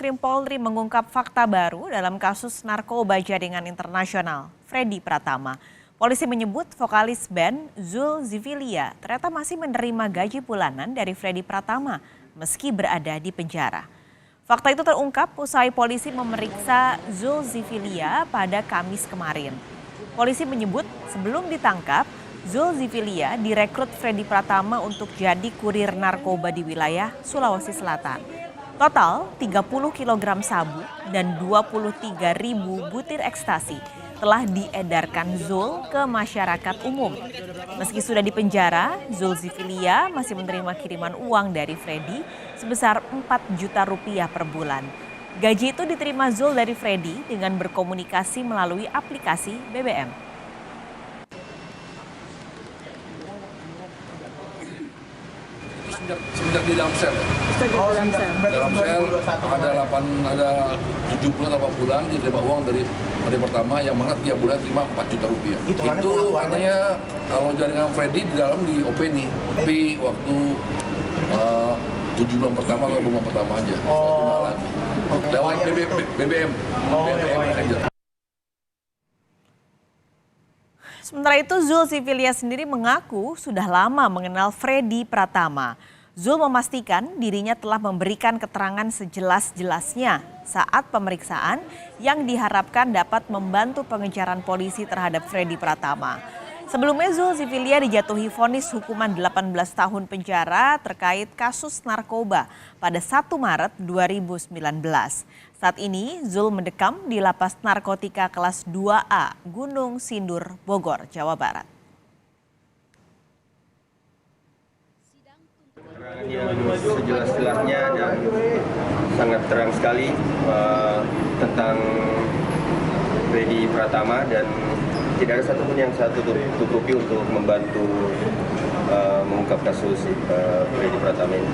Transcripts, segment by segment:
Bareskrim Polri mengungkap fakta baru dalam kasus narkoba jaringan internasional, Freddy Pratama. Polisi menyebut vokalis band Zul Zivilia ternyata masih menerima gaji bulanan dari Freddy Pratama meski berada di penjara. Fakta itu terungkap usai polisi memeriksa Zul Zivilia pada Kamis kemarin. Polisi menyebut sebelum ditangkap, Zul Zivilia direkrut Freddy Pratama untuk jadi kurir narkoba di wilayah Sulawesi Selatan. Total 30 kg sabu dan 23.000 butir ekstasi telah diedarkan Zul ke masyarakat umum. Meski sudah dipenjara, Zul Zivilia masih menerima kiriman uang dari Freddy sebesar 4 juta rupiah per bulan. Gaji itu diterima Zul dari Freddy dengan berkomunikasi melalui aplikasi BBM. Semenjak di dalam sel. Dalam sel ada 70 atau 80 bulan dia terima uang dari Pertama yang mana tiap bulan terima 4 juta rupiah. Itu katanya kalau jaringan Freddy di dalam di OPNI. Tapi waktu 7 bulan pertama atau 2 bulan pertama aja. Lewat BBM. Sementara itu Zul Zivilia sendiri mengaku sudah lama mengenal Freddy Pratama. Zul memastikan dirinya telah memberikan keterangan sejelas-jelasnya saat pemeriksaan yang diharapkan dapat membantu pengejaran polisi terhadap Freddy Pratama. Sebelumnya Zul Zivilia dijatuhi vonis hukuman 18 tahun penjara terkait kasus narkoba pada 1 Maret 2019. Saat ini Zul mendekam di lapas narkotika kelas 2A Gunung Sindur, Bogor, Jawa Barat. Yang sejelas-jelasnya dan sangat terang sekali tentang Freddy Pratama dan tidak ada satupun yang saya tutupi untuk membantu mengungkap kasus Freddy Pratama ini.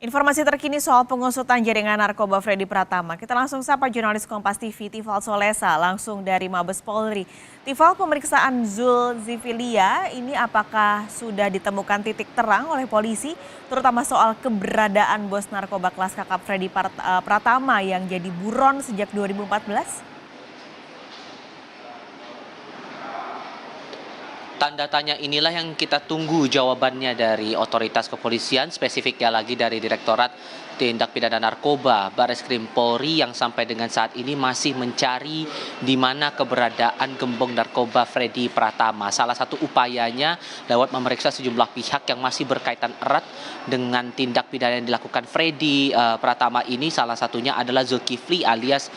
Informasi terkini soal pengusutan jaringan narkoba Freddy Pratama. Kita langsung sapa jurnalis Kompas TV Tifal Solesa langsung dari Mabes Polri. Tifal, pemeriksaan Zul Zivilia ini apakah sudah ditemukan titik terang oleh polisi, terutama soal keberadaan bos narkoba kelas kakap Freddy Pratama yang jadi buron sejak 2014? Tanda tanya inilah yang kita tunggu jawabannya dari otoritas kepolisian, spesifiknya lagi dari Direktorat Tindak Pidana Narkoba Bareskrim Polri yang sampai dengan saat ini masih mencari di mana keberadaan gembong narkoba Freddy Pratama. Salah satu upayanya lewat memeriksa sejumlah pihak yang masih berkaitan erat dengan tindak pidana yang dilakukan Freddy Pratama ini. Salah satunya adalah Zulkifli alias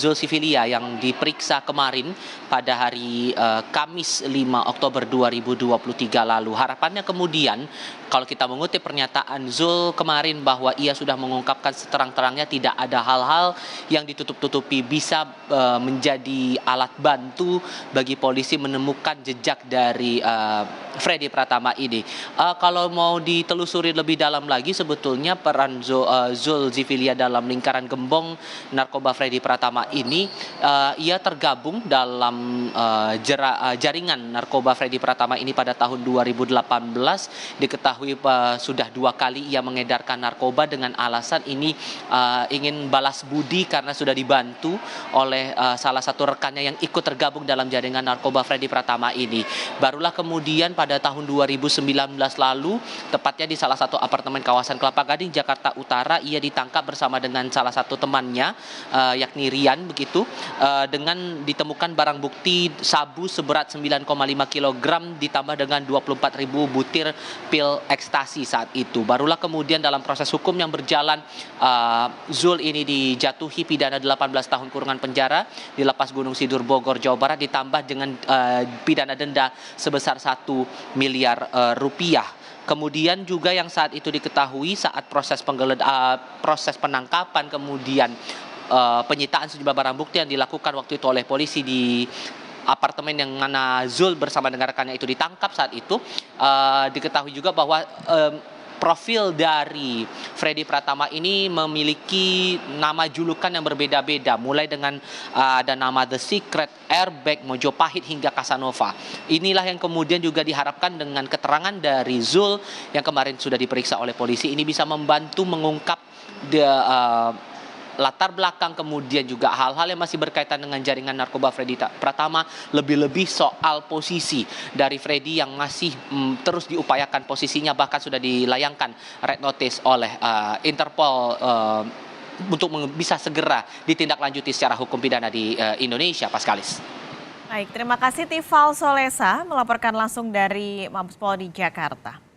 Zul Zivilia yang diperiksa kemarin pada hari Kamis 5 Oktober 2023 lalu. Harapannya kemudian kalau kita mengutip pernyataan Zul kemarin bahwa ia sudah mengungkapkan seterang-terangnya tidak ada hal-hal yang ditutup-tutupi, bisa menjadi alat bantu bagi polisi menemukan jejak dari Freddy Pratama ini. Kalau mau ditelusuri lebih dalam lagi, sebetulnya peran Zul Zivilia dalam lingkaran gembong narkoba Freddy Pratama ini, ia tergabung dalam jaringan narkoba Freddy Pratama ini pada tahun 2018. Diketahui sudah 2 kali ia mengedarkan narkoba dengan alasan ini ingin balas budi karena sudah dibantu oleh salah satu rekannya yang ikut tergabung dalam jaringan narkoba Freddy Pratama ini. Barulah kemudian pada tahun 2019 lalu, tepatnya di salah satu apartemen kawasan Kelapa Gading, Jakarta Utara, ia ditangkap bersama dengan salah satu temannya, yakni Rian begitu, dengan ditemukan barang bukti sabu seberat 9,5 kg ditambah dengan 24.000 butir pil ekstasi saat itu. Barulah kemudian dalam proses hukum yang berjalan, Zul ini dijatuhi pidana 18 tahun kurungan penjara di Lapas Gunung Sindur, Bogor, Jawa Barat, ditambah dengan pidana denda sebesar 1 miliar rupiah. Kemudian juga yang saat itu diketahui saat proses penangkapan, kemudian penyitaan sejumlah barang bukti yang dilakukan waktu itu oleh polisi di apartemen yang mana Zul bersama dengan rekannya itu ditangkap saat itu, diketahui juga bahwa profil dari Freddy Pratama ini memiliki nama julukan yang berbeda-beda, mulai dengan ada nama The Secret, Airbag, Mojopahit hingga Casanova. Inilah yang kemudian juga diharapkan dengan keterangan dari Zul yang kemarin sudah diperiksa oleh polisi ini bisa membantu mengungkap latar belakang, kemudian juga hal-hal yang masih berkaitan dengan jaringan narkoba Freddy Pratama, lebih-lebih soal posisi dari Freddy yang masih terus diupayakan posisinya, bahkan sudah dilayangkan red notice oleh Interpol untuk bisa segera ditindaklanjuti secara hukum pidana di Indonesia, Paskalis. Baik, terima kasih Tifal Solesa melaporkan langsung dari Mabes Polri Jakarta.